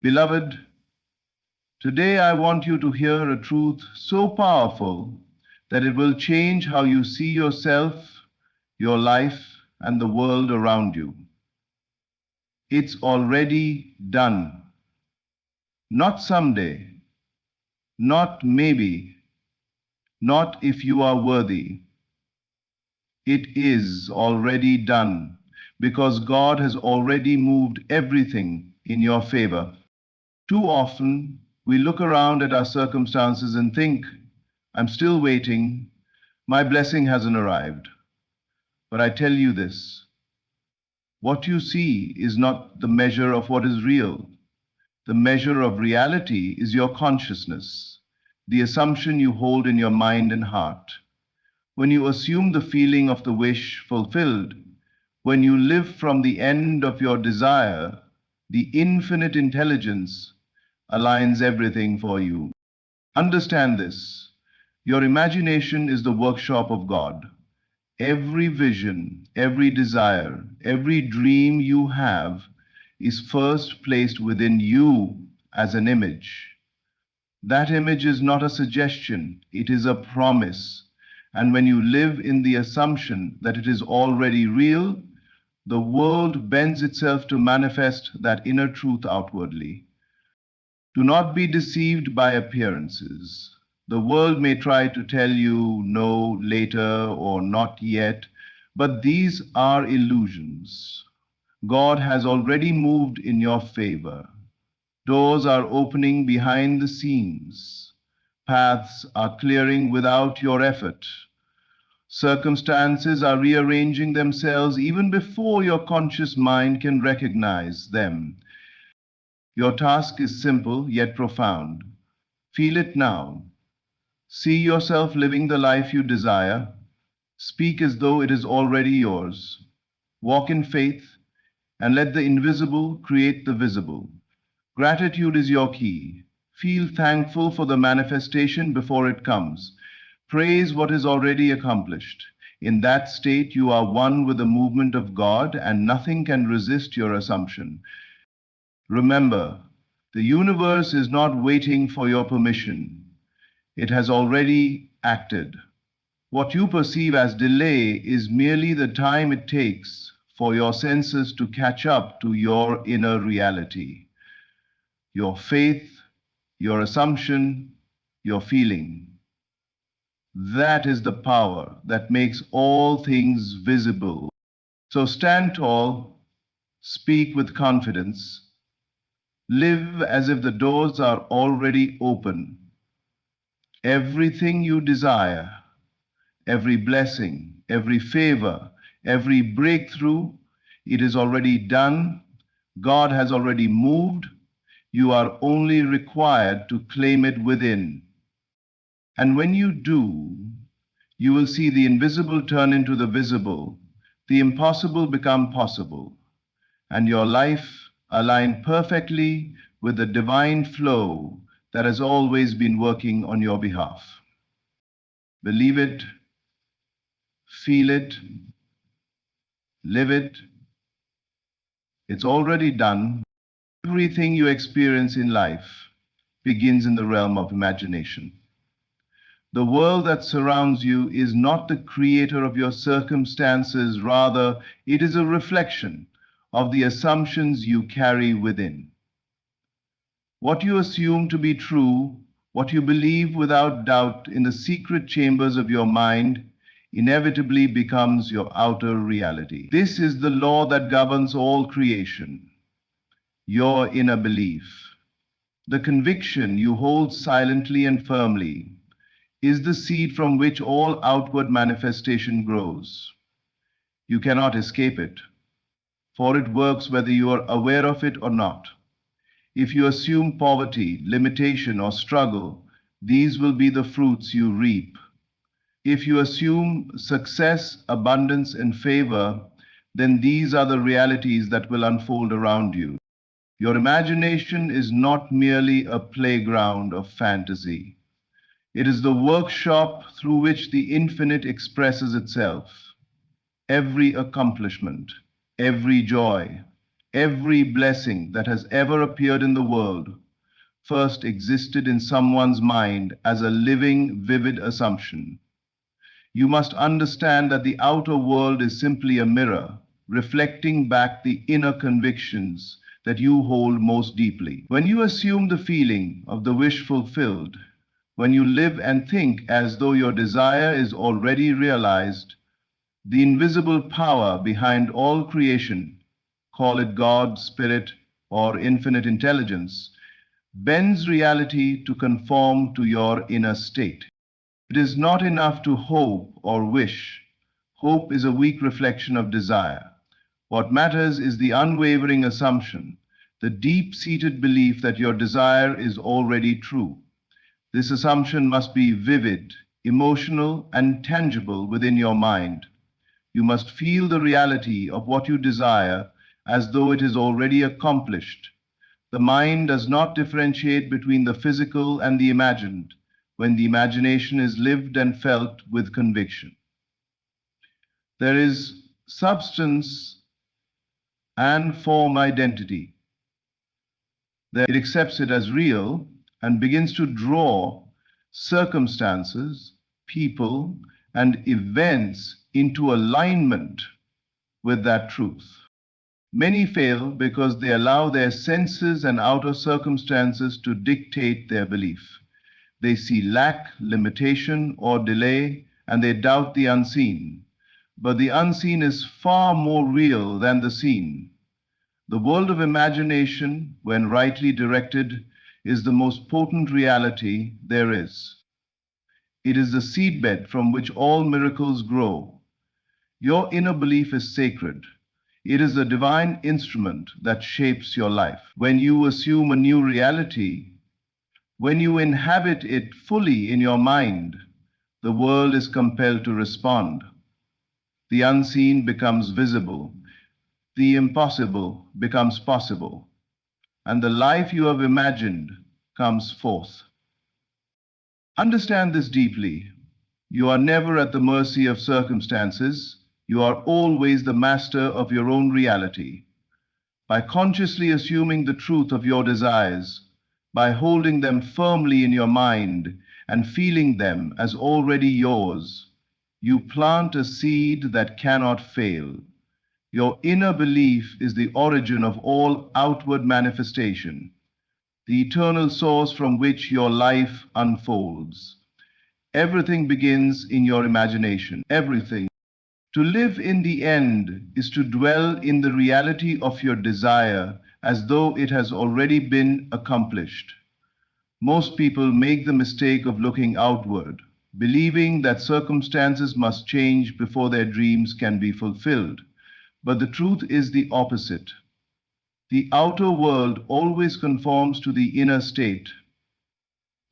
Beloved, today I want you to hear a truth so powerful that it will change how you see yourself, your life, and the world around you. It's already done. Not someday, not maybe, not if you are worthy. It is already done because God has already moved everything in your favor. Too often, we look around at our circumstances and think, I'm still waiting, my blessing hasn't arrived. But I tell you this, what you see is not the measure of what is real. The measure of reality is your consciousness, the assumption you hold in your mind and heart. When you assume the feeling of the wish fulfilled, when you live from the end of your desire, the infinite intelligence aligns everything for you. Understand this. Your imagination is the workshop of God. Every vision, every desire, every dream you have is first placed within you as an image. That image is not a suggestion, it is a promise. And when you live in the assumption that it is already real, the world bends itself to manifest that inner truth outwardly. Do not be deceived by appearances. The world may try to tell you no, later, or not yet, but these are illusions. God has already moved in your favor. Doors are opening behind the scenes. Paths are clearing without your effort. Circumstances are rearranging themselves even before your conscious mind can recognize them. Your task is simple yet profound. Feel it now. See yourself living the life you desire. Speak as though it is already yours. Walk in faith and let the invisible create the visible. Gratitude is your key. Feel thankful for the manifestation before it comes. Praise what is already accomplished. In that state, you are one with the movement of God, and nothing can resist your assumption. Remember, the universe is not waiting for your permission. It has already acted. What you perceive as delay is merely the time it takes for your senses to catch up to your inner reality. Your faith, your assumption, your feeling. That is the power that makes all things visible. So stand tall, speak with confidence, live as if the doors are already open. Everything you desire, every blessing, every favor, every breakthrough, it is already done. God has already moved. You are only required to claim it within. And when you do, you will see the invisible turn into the visible, the impossible become possible, and your life align perfectly with the divine flow that has always been working on your behalf. Believe it, feel it, live it. It's already done. Everything you experience in life begins in the realm of imagination. The world that surrounds you is not the creator of your circumstances, rather, it is a reflection of the assumptions you carry within. What you assume to be true, what you believe without doubt in the secret chambers of your mind, inevitably becomes your outer reality. This is the law that governs all creation, your inner belief. The conviction you hold silently and firmly is the seed from which all outward manifestation grows. You cannot escape it, for it works whether you are aware of it or not. If you assume poverty, limitation, or struggle, these will be the fruits you reap. If you assume success, abundance, and favor, then these are the realities that will unfold around you. Your imagination is not merely a playground of fantasy. It is the workshop through which the infinite expresses itself. Every accomplishment, every joy, Every blessing that has ever appeared in the world first existed in someone's mind as a living, vivid assumption. You must understand that the outer world is simply a mirror, reflecting back the inner convictions that you hold most deeply. When you assume the feeling of the wish fulfilled, when you live and think as though your desire is already realized, the invisible power behind all creation, call it God, Spirit, or infinite intelligence, bends reality to conform to your inner state. It is not enough to hope or wish. Hope is a weak reflection of desire. What matters is the unwavering assumption, the deep-seated belief that your desire is already true. This assumption must be vivid, emotional, and tangible within your mind. You must feel the reality of what you desire as though it is already accomplished. The mind does not differentiate between the physical and the imagined when the imagination is lived and felt with conviction. There is substance and form identity. It accepts it as real and begins to draw circumstances, people, and events into alignment with that truth. Many fail because they allow their senses and outer circumstances to dictate their belief. They see lack, limitation, or delay, and they doubt the unseen. But the unseen is far more real than the seen. The world of imagination, when rightly directed, is the most potent reality there is. It is the seedbed from which all miracles grow. Your inner belief is sacred. It is the divine instrument that shapes your life. When you assume a new reality, when you inhabit it fully in your mind, the world is compelled to respond. The unseen becomes visible. The impossible becomes possible. And the life you have imagined comes forth. Understand this deeply. You are never at the mercy of circumstances. You are always the master of your own reality. By consciously assuming the truth of your desires, by holding them firmly in your mind and feeling them as already yours, you plant a seed that cannot fail. Your inner belief is the origin of all outward manifestation, the eternal source from which your life unfolds. Everything begins in your imagination, everything. To live in the end is to dwell in the reality of your desire as though it has already been accomplished. Most people make the mistake of looking outward, believing that circumstances must change before their dreams can be fulfilled. But the truth is the opposite. The outer world always conforms to the inner state.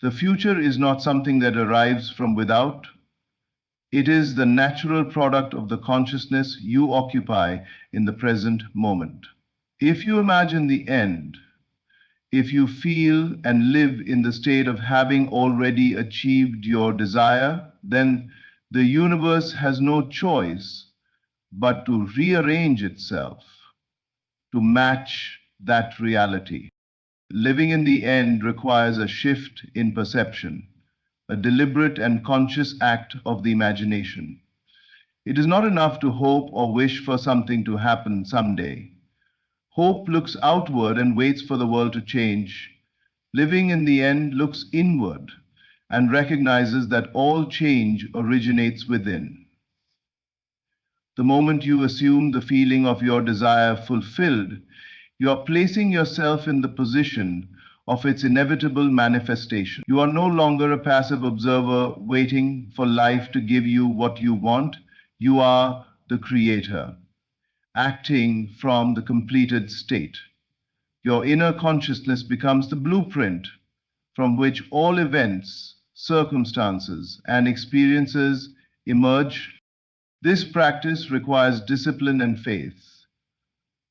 The future is not something that arrives from without. It is the natural product of the consciousness you occupy in the present moment. If you imagine the end, if you feel and live in the state of having already achieved your desire, then the universe has no choice but to rearrange itself to match that reality. Living in the end requires a shift in perception, a deliberate and conscious act of the imagination. It is not enough to hope or wish for something to happen someday. Hope looks outward and waits for the world to change. Living in the end looks inward and recognizes that all change originates within. The moment you assume the feeling of your desire fulfilled, you are placing yourself in the position of its inevitable manifestation. You are no longer a passive observer waiting for life to give you what you want. You are the creator, acting from the completed state. Your inner consciousness becomes the blueprint from which all events, circumstances, and experiences emerge. This practice requires discipline and faith.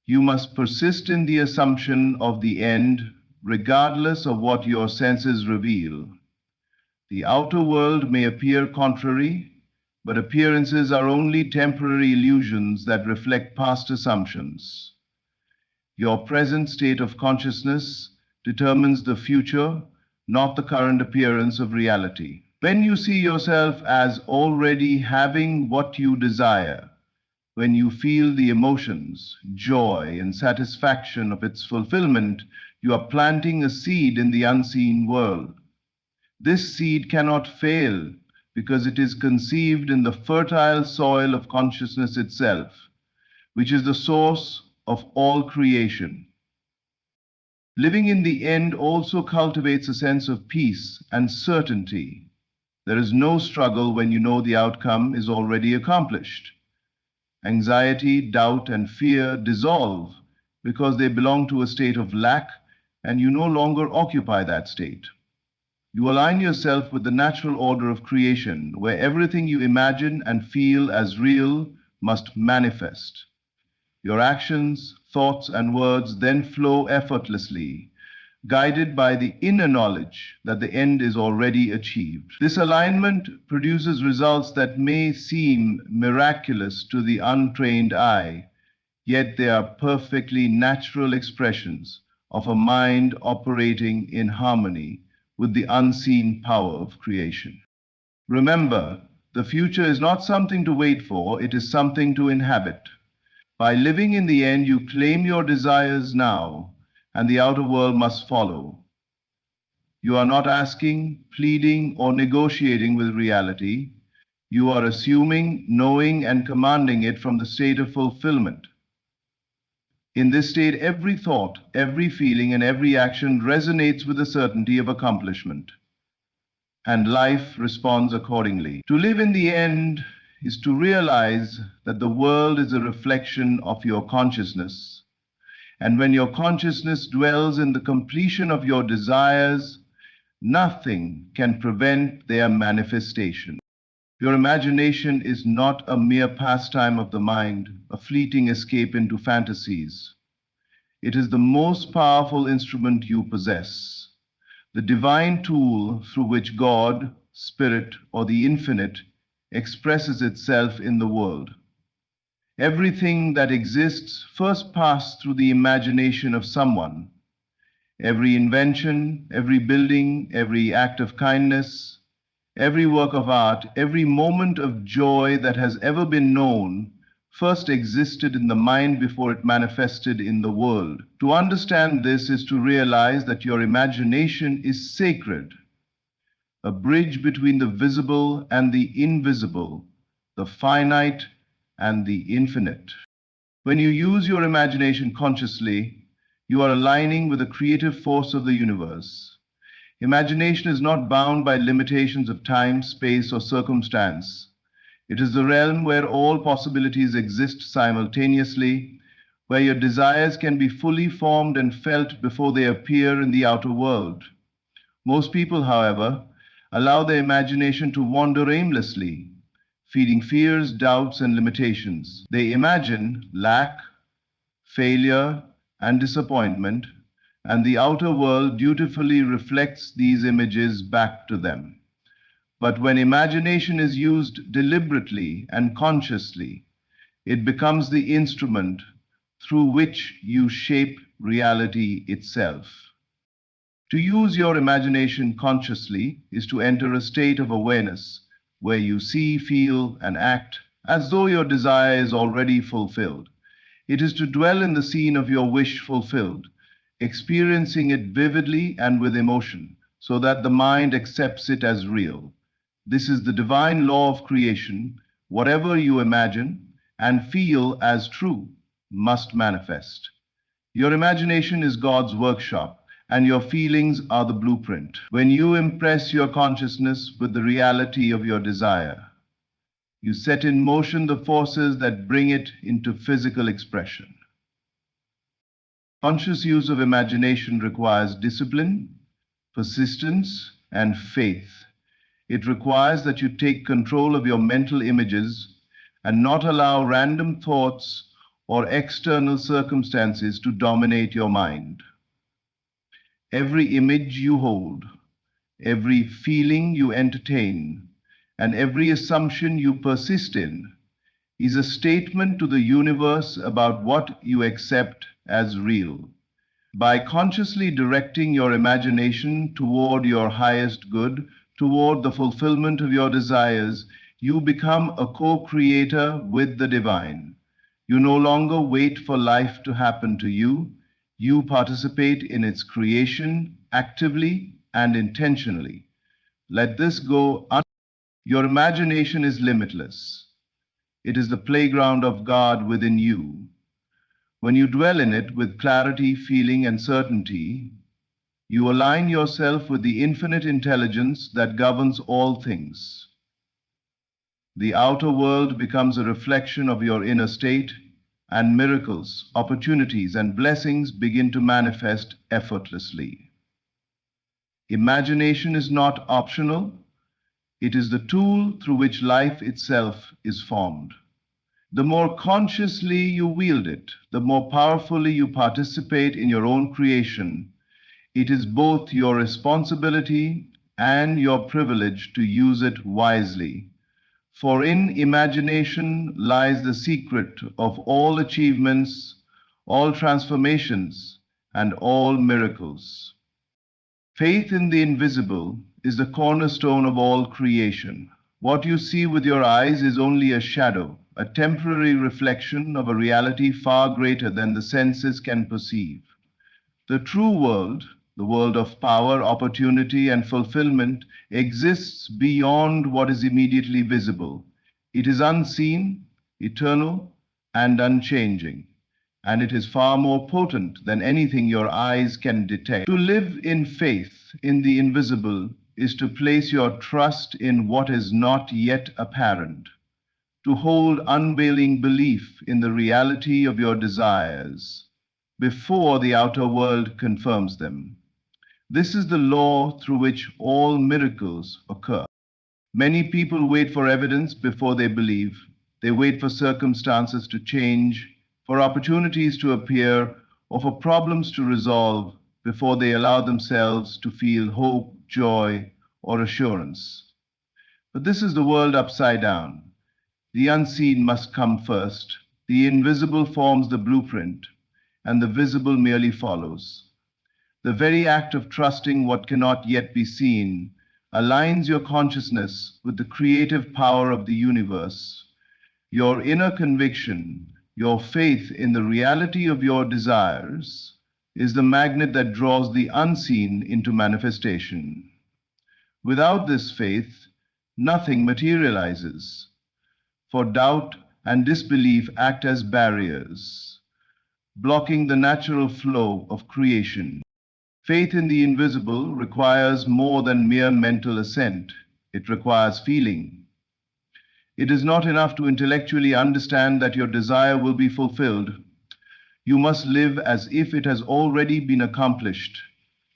You must persist in the assumption of the end, regardless of what your senses reveal. The outer world may appear contrary, but appearances are only temporary illusions that reflect past assumptions. Your present state of consciousness determines the future, not the current appearance of reality. When you see yourself as already having what you desire, when you feel the emotions, joy, and satisfaction of its fulfillment, you are planting a seed in the unseen world. This seed cannot fail because it is conceived in the fertile soil of consciousness itself, which is the source of all creation. Living in the end also cultivates a sense of peace and certainty. There is no struggle when you know the outcome is already accomplished. Anxiety, doubt, and fear dissolve because they belong to a state of lack, and you no longer occupy that state. You align yourself with the natural order of creation, where everything you imagine and feel as real must manifest. Your actions, thoughts, and words then flow effortlessly, guided by the inner knowledge that the end is already achieved. This alignment produces results that may seem miraculous to the untrained eye, yet they are perfectly natural expressions of a mind operating in harmony with the unseen power of creation. Remember, the future is not something to wait for, it is something to inhabit. By living in the end, you claim your desires now, and the outer world must follow. You are not asking, pleading, or negotiating with reality. You are assuming, knowing, and commanding it from the state of fulfillment. In this state, every thought, every feeling, and every action resonates with the certainty of accomplishment, and life responds accordingly. To live in the end is to realize that the world is a reflection of your consciousness. And when your consciousness dwells in the completion of your desires, nothing can prevent their manifestation. Your imagination is not a mere pastime of the mind, a fleeting escape into fantasies. It is the most powerful instrument you possess, the divine tool through which God, Spirit, or the Infinite expresses itself in the world. Everything that exists first passed through the imagination of someone. Every invention, every building, every act of kindness, every work of art, every moment of joy that has ever been known first existed in the mind before it manifested in the world. To understand this is to realize that your imagination is sacred, a bridge between the visible and the invisible, the finite and the infinite. When you use your imagination consciously, you are aligning with the creative force of the universe. Imagination is not bound by limitations of time, space, or circumstance. It is the realm where all possibilities exist simultaneously, where your desires can be fully formed and felt before they appear in the outer world. Most people, however, allow their imagination to wander aimlessly, feeding fears, doubts, and limitations. They imagine lack, failure, and disappointment, and the outer world dutifully reflects these images back to them. But when imagination is used deliberately and consciously, it becomes the instrument through which you shape reality itself. To use your imagination consciously is to enter a state of awareness where you see, feel, and act as though your desire is already fulfilled. It is to dwell in the scene of your wish fulfilled, experiencing it vividly and with emotion, so that the mind accepts it as real. This is the divine law of creation. Whatever you imagine and feel as true must manifest. Your imagination is God's workshop, and your feelings are the blueprint. When you impress your consciousness with the reality of your desire, you set in motion the forces that bring it into physical expression. Conscious use of imagination requires discipline, persistence, and faith. It requires that you take control of your mental images and not allow random thoughts or external circumstances to dominate your mind. Every image you hold, every feeling you entertain, and every assumption you persist in is a statement to the universe about what you accept as real. By consciously directing your imagination toward your highest good, toward the fulfillment of your desires, you become a co-creator with the divine. You no longer wait for life to happen to you. You participate in its creation actively and intentionally. Let this go. Your imagination is limitless. It is the playground of God within you. When you dwell in it with clarity, feeling, and certainty, you align yourself with the infinite intelligence that governs all things. The outer world becomes a reflection of your inner state, and miracles, opportunities, and blessings begin to manifest effortlessly. Imagination is not optional, it is the tool through which life itself is formed. The more consciously you wield it, the more powerfully you participate in your own creation. It is both your responsibility and your privilege to use it wisely. For in imagination lies the secret of all achievements, all transformations, and all miracles. Faith in the invisible is the cornerstone of all creation. What you see with your eyes is only a shadow, a temporary reflection of a reality far greater than the senses can perceive. The true world, the world of power, opportunity, and fulfillment, exists beyond what is immediately visible. It is unseen, eternal, and unchanging, and it is far more potent than anything your eyes can detect. To live in faith in the invisible is to place your trust in what is not yet apparent, to hold unveiling belief in the reality of your desires before the outer world confirms them. This is the law through which all miracles occur. Many people wait for evidence before they believe. They wait for circumstances to change, for opportunities to appear, or for problems to resolve before they allow themselves to feel hope, joy, or assurance. But this is the world upside down. The unseen must come first. The invisible forms the blueprint, and the visible merely follows. The very act of trusting what cannot yet be seen aligns your consciousness with the creative power of the universe. Your inner conviction, your faith in the reality of your desires, is the magnet that draws the unseen into manifestation. Without this faith, nothing materializes, for doubt and disbelief act as barriers, blocking the natural flow of creation. Faith in the invisible requires more than mere mental assent. It requires feeling. It is not enough to intellectually understand that your desire will be fulfilled. You must live as if it has already been accomplished.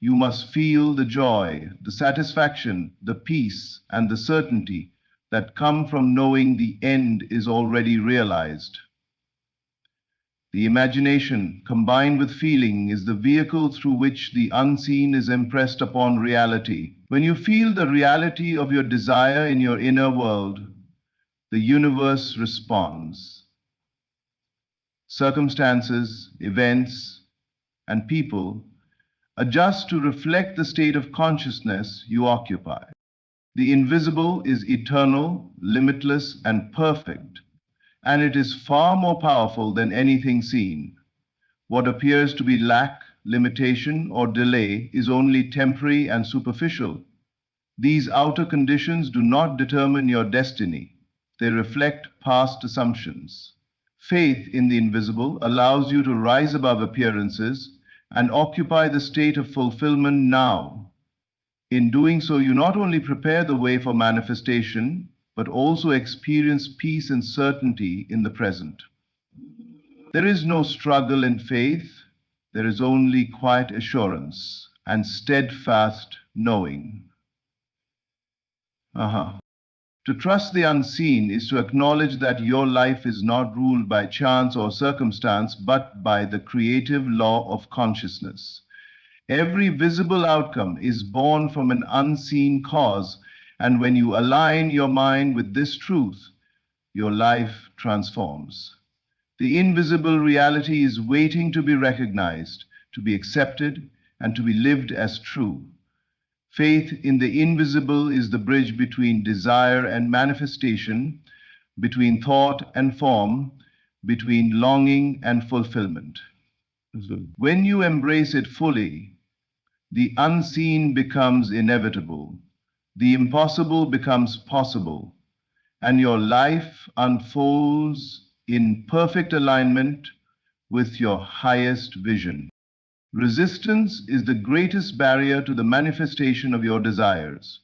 You must feel the joy, the satisfaction, the peace, and the certainty that come from knowing the end is already realized. The imagination, combined with feeling, is the vehicle through which the unseen is impressed upon reality. When you feel the reality of your desire in your inner world, the universe responds. Circumstances, events, and people adjust to reflect the state of consciousness you occupy. The invisible is eternal, limitless, and perfect, and it is far more powerful than anything seen. What appears to be lack, limitation, or delay is only temporary and superficial. These outer conditions do not determine your destiny. They reflect past assumptions. Faith in the invisible allows you to rise above appearances and occupy the state of fulfillment now. In doing so, you not only prepare the way for manifestation, but also experience peace and certainty in the present. There is no struggle in faith, there is only quiet assurance and steadfast knowing. To trust the unseen is to acknowledge that your life is not ruled by chance or circumstance, but by the creative law of consciousness. Every visible outcome is born from an unseen cause, and when you align your mind with this truth, your life transforms. The invisible reality is waiting to be recognized, to be accepted, and to be lived as true. Faith in the invisible is the bridge between desire and manifestation, between thought and form, between longing and fulfillment. When you embrace it fully, the unseen becomes inevitable, the impossible becomes possible, and your life unfolds in perfect alignment with your highest vision. Resistance is the greatest barrier to the manifestation of your desires.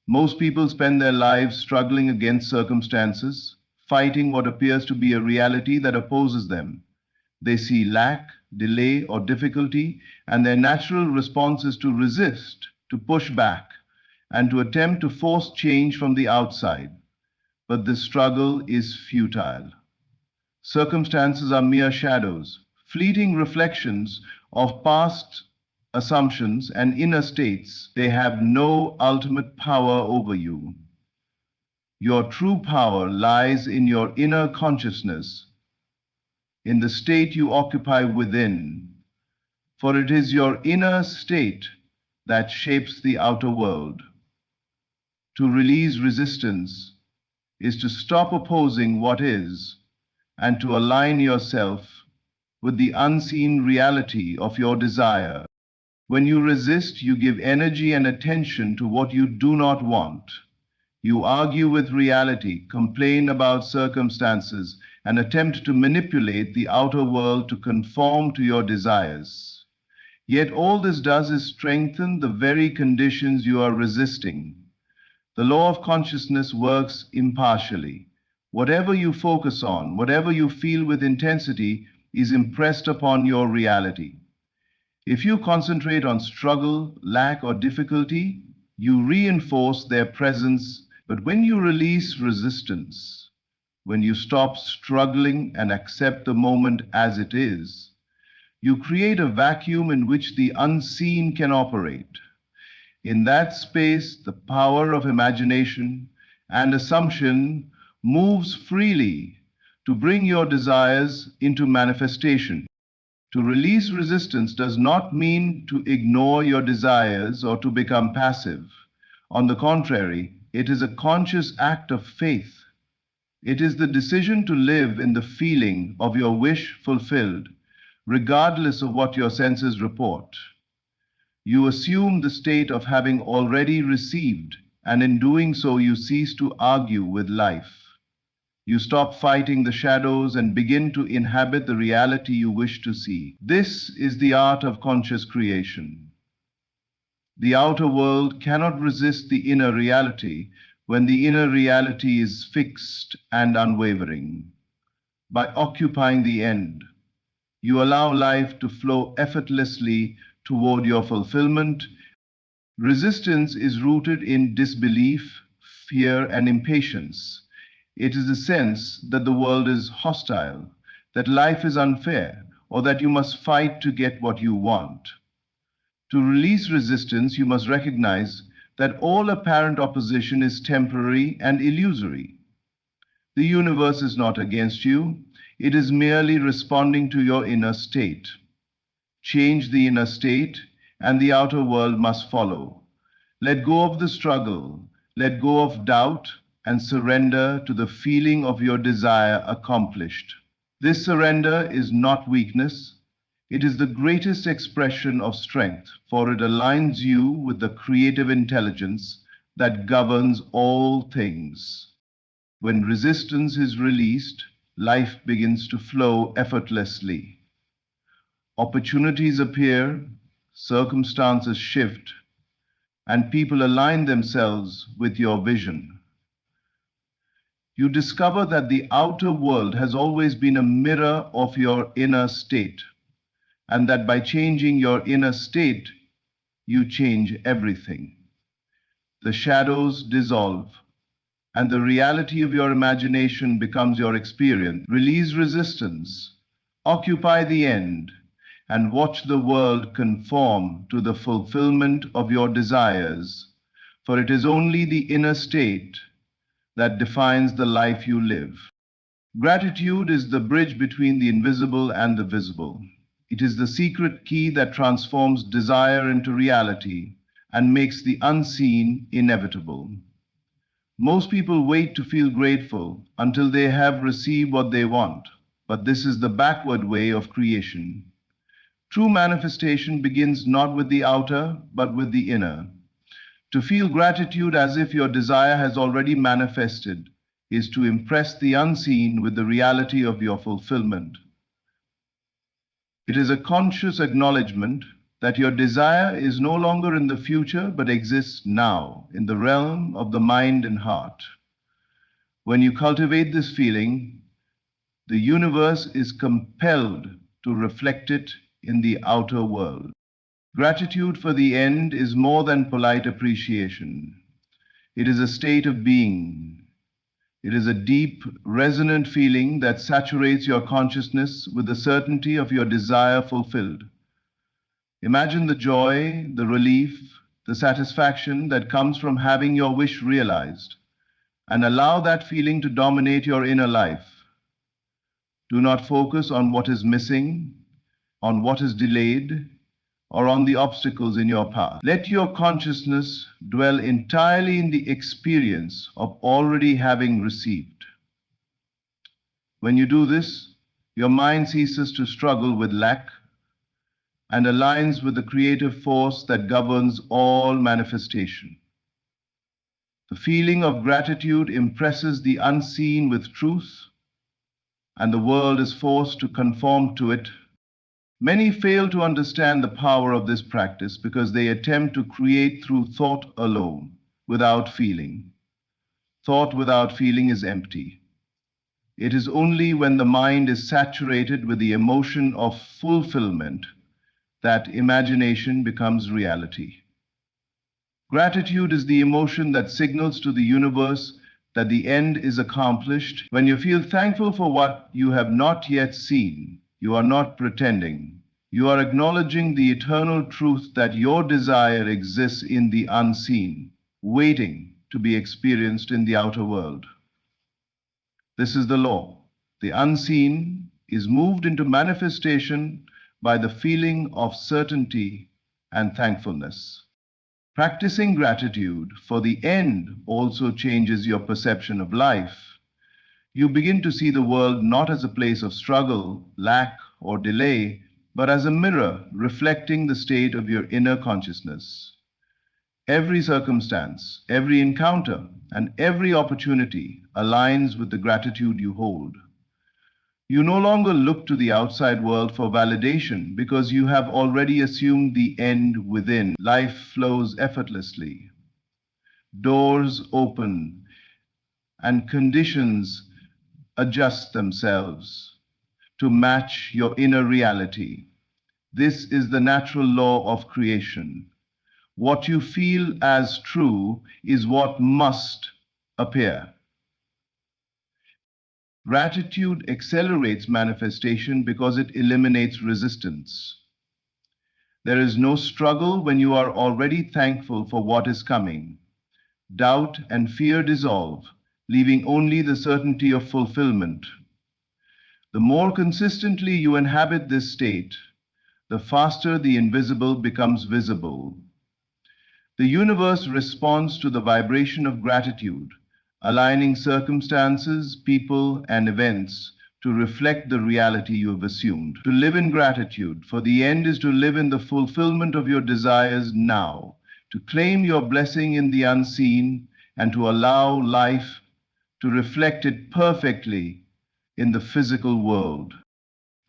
Most people spend their lives struggling against circumstances, fighting what appears to be a reality that opposes them. They see lack, delay, or difficulty, and their natural response is to resist, to push back, and to attempt to force change from the outside. But this struggle is futile. Circumstances are mere shadows, fleeting reflections of past assumptions and inner states. They have no ultimate power over you. Your true power lies in your inner consciousness, in the state you occupy within, for it is your inner state that shapes the outer world. To release resistance is to stop opposing what is and to align yourself with the unseen reality of your desire. When you resist, you give energy and attention to what you do not want. You argue with reality, complain about circumstances, and attempt to manipulate the outer world to conform to your desires. Yet all this does is strengthen the very conditions you are resisting. The law of consciousness works impartially. Whatever you focus on, whatever you feel with intensity, is impressed upon your reality. If you concentrate on struggle, lack, or difficulty, you reinforce their presence. But when you release resistance, when you stop struggling and accept the moment as it is, you create a vacuum in which the unseen can operate. In that space, the power of imagination and assumption moves freely to bring your desires into manifestation. To release resistance does not mean to ignore your desires or to become passive. On the contrary, it is a conscious act of faith. It is the decision to live in the feeling of your wish fulfilled, regardless of what your senses report. You assume the state of having already received, and in doing so, you cease to argue with life. You stop fighting the shadows and begin to inhabit the reality you wish to see. This is the art of conscious creation. The outer world cannot resist the inner reality when the inner reality is fixed and unwavering. By occupying the end, you allow life to flow effortlessly toward your fulfillment. Resistance is rooted in disbelief, fear, and impatience. It is the sense that the world is hostile, that life is unfair, or that you must fight to get what you want. To release resistance, you must recognize that all apparent opposition is temporary and illusory. The universe is not against you, it is merely responding to your inner state. Change the inner state, and the outer world must follow. Let go of the struggle, let go of doubt, and surrender to the feeling of your desire accomplished. This surrender is not weakness, it is the greatest expression of strength, for it aligns you with the creative intelligence that governs all things. When resistance is released, life begins to flow effortlessly. Opportunities appear, circumstances shift, and people align themselves with your vision. You discover that the outer world has always been a mirror of your inner state, and that by changing your inner state, you change everything. The shadows dissolve, and the reality of your imagination becomes your experience. Release resistance, occupy the end, and watch the world conform to the fulfillment of your desires, for it is only the inner state that defines the life you live. Gratitude is the bridge between the invisible and the visible. It is the secret key that transforms desire into reality and makes the unseen inevitable. Most people wait to feel grateful until they have received what they want, but this is the backward way of creation. True manifestation begins not with the outer, but with the inner. To feel gratitude as if your desire has already manifested is to impress the unseen with the reality of your fulfillment. It is a conscious acknowledgement that your desire is no longer in the future but exists now in the realm of the mind and heart. When you cultivate this feeling, the universe is compelled to reflect it in the outer world. Gratitude for the end is more than polite appreciation. It is a state of being. It is a deep, resonant feeling that saturates your consciousness with the certainty of your desire fulfilled. Imagine the joy, the relief, the satisfaction that comes from having your wish realized, and allow that feeling to dominate your inner life. Do not focus on what is missing, on what is delayed, or on the obstacles in your path. Let your consciousness dwell entirely in the experience of already having received. When you do this, your mind ceases to struggle with lack and aligns with the creative force that governs all manifestation. The feeling of gratitude impresses the unseen with truth, and the world is forced to conform to it. Many fail to understand the power of this practice because they attempt to create through thought alone, without feeling. Thought without feeling is empty. It is only when the mind is saturated with the emotion of fulfillment that imagination becomes reality. Gratitude is the emotion that signals to the universe that the end is accomplished. When you feel thankful for what you have not yet seen, you are not pretending. You are acknowledging the eternal truth that your desire exists in the unseen, waiting to be experienced in the outer world. This is the law. The unseen is moved into manifestation by the feeling of certainty and thankfulness. Practicing gratitude for the end also changes your perception of life. You begin to see the world not as a place of struggle, lack, or delay, but as a mirror reflecting the state of your inner consciousness. Every circumstance, every encounter, and every opportunity aligns with the gratitude you hold. You no longer look to the outside world for validation because you have already assumed the end within. Life flows effortlessly. Doors open and conditions adjust themselves to match your inner reality. This is the natural law of creation. What you feel as true is what must appear. Gratitude accelerates manifestation because it eliminates resistance. There is no struggle when you are already thankful for what is coming. Doubt and fear dissolve, leaving only the certainty of fulfillment. The more consistently you inhabit this state, the faster the invisible becomes visible. The universe responds to the vibration of gratitude, aligning circumstances, people, and events to reflect the reality you have assumed. To live in gratitude, for the end is to live in the fulfillment of your desires now, to claim your blessing in the unseen, and to allow life to reflect it perfectly in the physical world.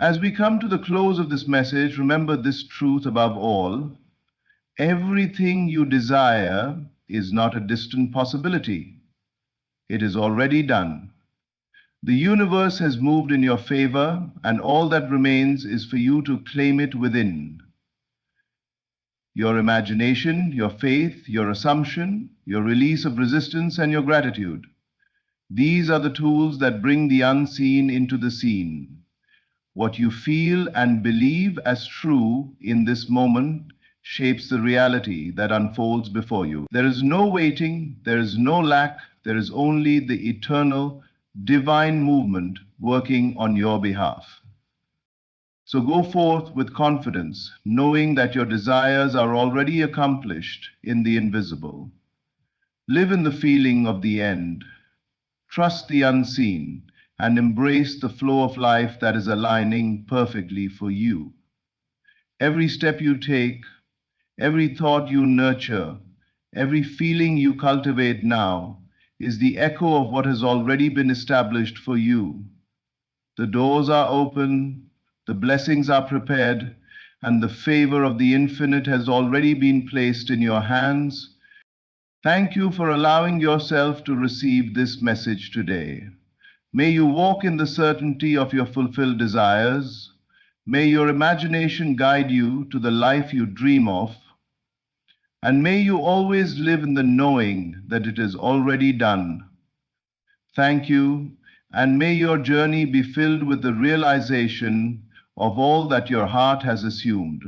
As we come to the close of this message, remember this truth above all. Everything you desire is not a distant possibility. It is already done. The universe has moved in your favor, and all that remains is for you to claim it within. Your imagination, your faith, your assumption, your release of resistance, and your gratitude. These are the tools that bring the unseen into the seen. What you feel and believe as true in this moment shapes the reality that unfolds before you. There is no waiting, there is no lack, there is only the eternal divine movement working on your behalf. So go forth with confidence, knowing that your desires are already accomplished in the invisible. Live in the feeling of the end. Trust the unseen and embrace the flow of life that is aligning perfectly for you. Every step you take, every thought you nurture, every feeling you cultivate now is the echo of what has already been established for you. The doors are open, the blessings are prepared, and the favor of the infinite has already been placed in your hands. Thank you for allowing yourself to receive this message today. May you walk in the certainty of your fulfilled desires. May your imagination guide you to the life you dream of. And may you always live in the knowing that it is already done. Thank you, and may your journey be filled with the realization of all that your heart has assumed.